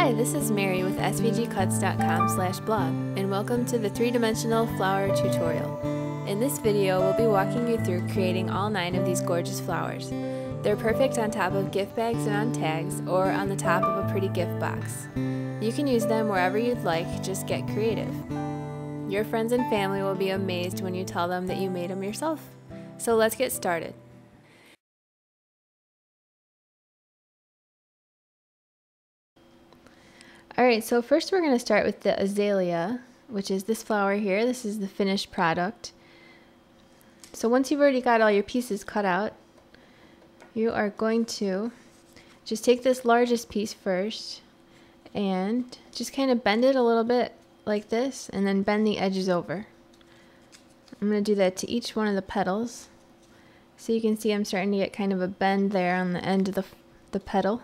Hi, this is Mary with svgcuts.com/blog, and welcome to the 3-dimensional flower tutorial. In this video, we'll be walking you through creating all 9 of these gorgeous flowers. They're perfect on top of gift bags and on tags, or on the top of a pretty gift box. You can use them wherever you'd like, just get creative. Your friends and family will be amazed when you tell them that you made them yourself. So let's get started. Alright, so first we're going to start with the Azalea, which is this flower here. This is the finished product. So once you've already got all your pieces cut out, you are going to just take this largest piece first and just kind of bend it a little bit like this, and then bend the edges over. I'm going to do that to each one of the petals. So you can see I'm starting to get kind of a bend there on the end of the petal.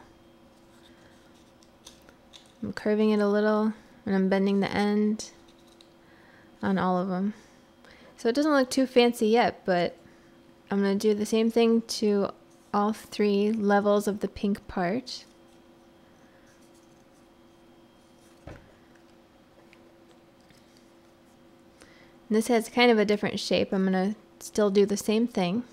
I'm curving it a little, and I'm bending the end on all of them. So it doesn't look too fancy yet, but I'm going to do the same thing to all 3 levels of the pink part. And this has kind of a different shape. I'm going to still do the same thing.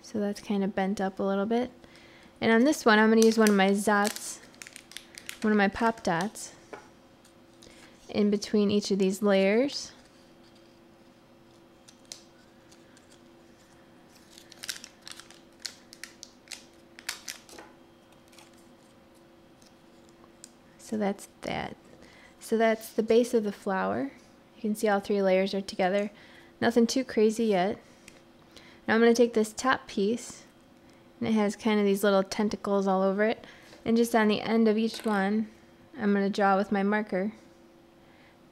So that's kind of bent up a little bit. And on this one, I'm going to use one of my dots, one of my pop dots, in between each of these layers. So that's that. So that's the base of the flower. You can see all 3 layers are together. Nothing too crazy yet. Now I'm going to take this top piece, and it has kind of these little tentacles all over it, and just on the end of each one I'm going to draw with my marker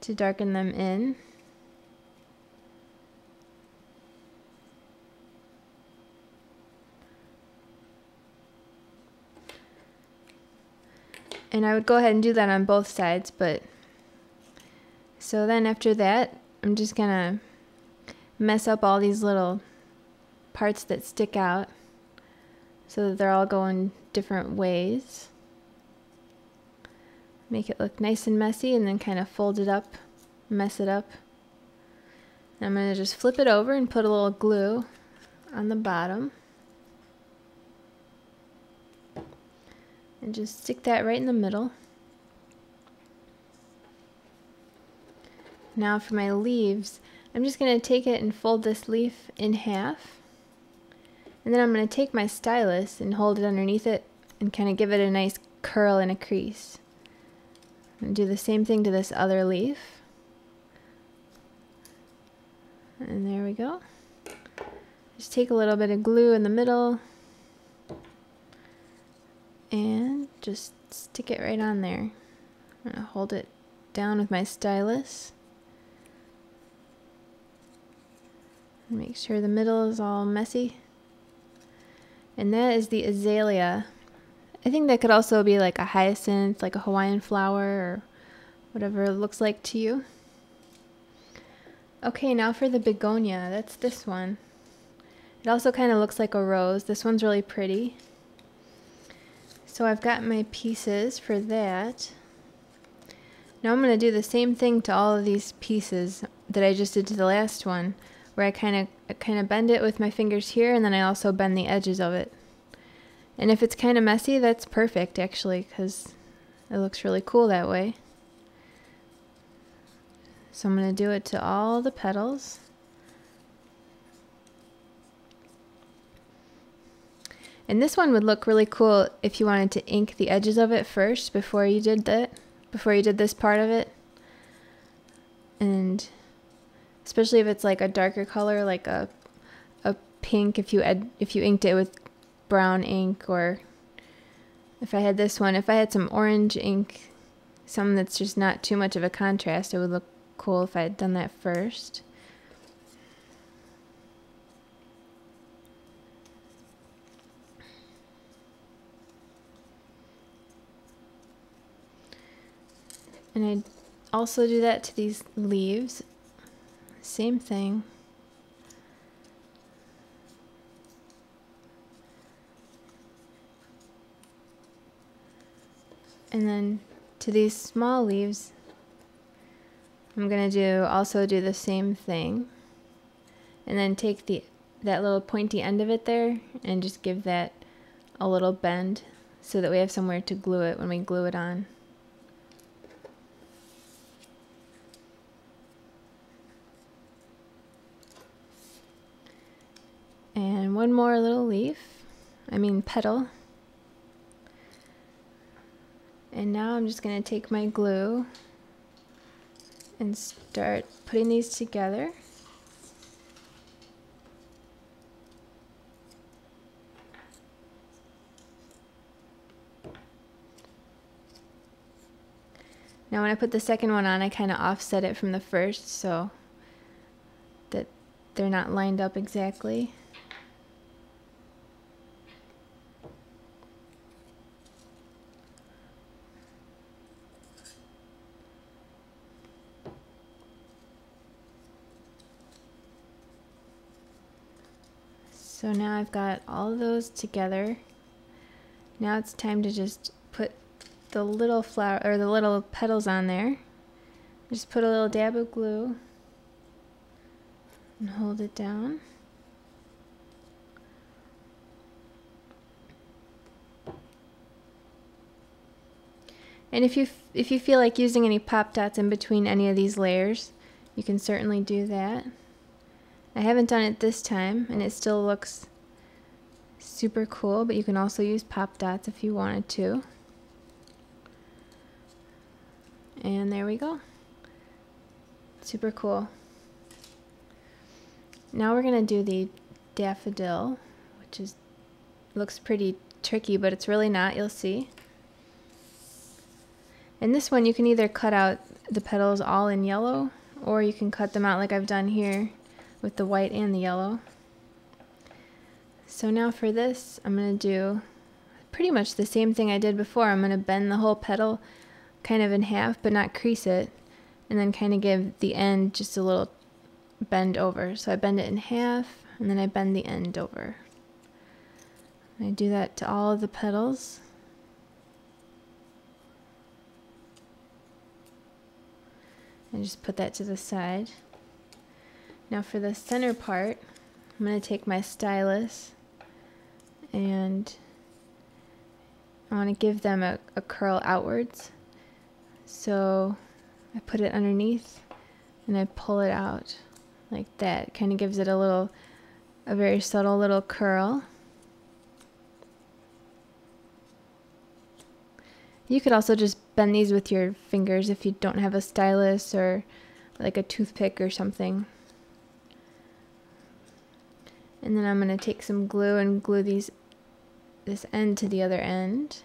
to darken them in. And I would go ahead and do that on both sides, but so then after that I'm just going to mess up all these little parts that stick out so that they're all going different ways. Make it look nice and messy, and then kind of fold it up, mess it up. And I'm going to just flip it over and put a little glue on the bottom. And just stick that right in the middle. Now for my leaves, I'm just going to take it and fold this leaf in half. And then I'm going to take my stylus and hold it underneath it and kind of give it a nice curl and a crease. And do the same thing to this other leaf. And there we go. Just take a little bit of glue in the middle and just stick it right on there. I'm going to hold it down with my stylus. And make sure the middle is all messy. And that is the Azalea. I think that could also be like a hyacinth, like a Hawaiian flower, or whatever it looks like to you. Okay, now for the Begonia. That's this one. It also kind of looks like a rose. This one's really pretty. So I've got my pieces for that. Now I'm going to do the same thing to all of these pieces that I just did to the last one, where I kind of bend it with my fingers here, and then I also bend the edges of it. And if it's kind of messy, that's perfect actually, because it looks really cool that way. So I'm going to do it to all the petals. And this one would look really cool if you wanted to ink the edges of it first before you did this part of it. And especially if it's like a darker color, like a pink, if you inked it with brown ink, or if I had this one, if I had some orange ink, something that's just not too much of a contrast, it would look cool if I had done that first. And I also do that to these leaves. Same thing. And then to these small leaves, I'm going to also do the same thing. And then take that little pointy end of it there and just give that a little bend so that we have somewhere to glue it when we glue it on. And one more little petal. And now I'm just going to take my glue and start putting these together. Now when I put the second one on, I kind of offset it from the first so that they're not lined up exactly. So now I've got all of those together. Now it's time to just put the little flower or the little petals on there. Just put a little dab of glue and hold it down. And if you feel like using any pop dots in between any of these layers, you can certainly do that. I haven't done it this time and it still looks super cool, but you can also use pop dots if you wanted to. And there we go. Super cool. Now we're going to do the daffodil, which looks pretty tricky, but it's really not, you'll see. And this one you can either cut out the petals all in yellow, or you can cut them out like I've done here with the white and the yellow. So now for this, I'm going to do pretty much the same thing I did before. I'm going to bend the whole petal kind of in half, but not crease it, and then kind of give the end just a little bend over. So I bend it in half, and then I bend the end over. I do that to all of the petals. And just put that to the side. Now for the center part, I'm going to take my stylus and I want to give them a curl outwards. So I put it underneath and I pull it out like that. It kind of gives it a very subtle little curl. You could also just bend these with your fingers if you don't have a stylus or like a toothpick or something. And then I'm going to take some glue and glue this end to the other end.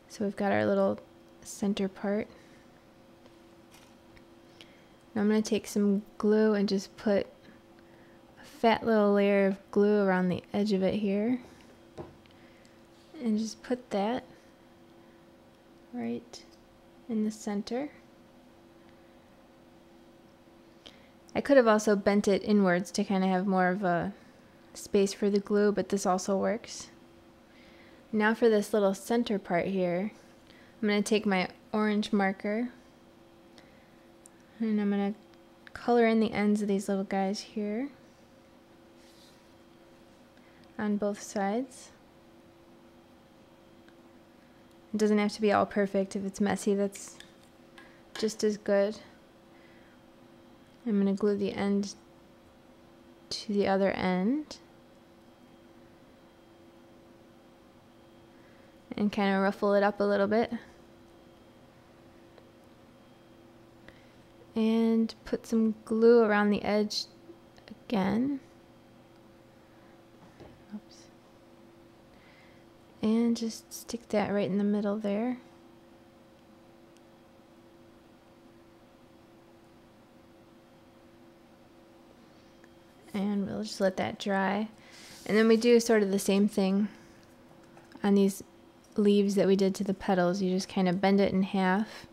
So we've got our little center part. Now I'm going to take some glue and just put a fat little layer of glue around the edge of it here. And just put that right in the center. I could have also bent it inwards to kind of have more of a space for the glue, but this also works. Now for this little center part here, I'm going to take my orange marker and I'm going to color in the ends of these little guys here on both sides. It doesn't have to be all perfect. If it's messy, that's just as good. I'm going to glue the end to the other end and kind of ruffle it up a little bit and put some glue around the edge again. Oops. And just stick that right in the middle there. And we'll just let that dry. And then we do sort of the same thing on these leaves that we did to the petals. You just kind of bend it in half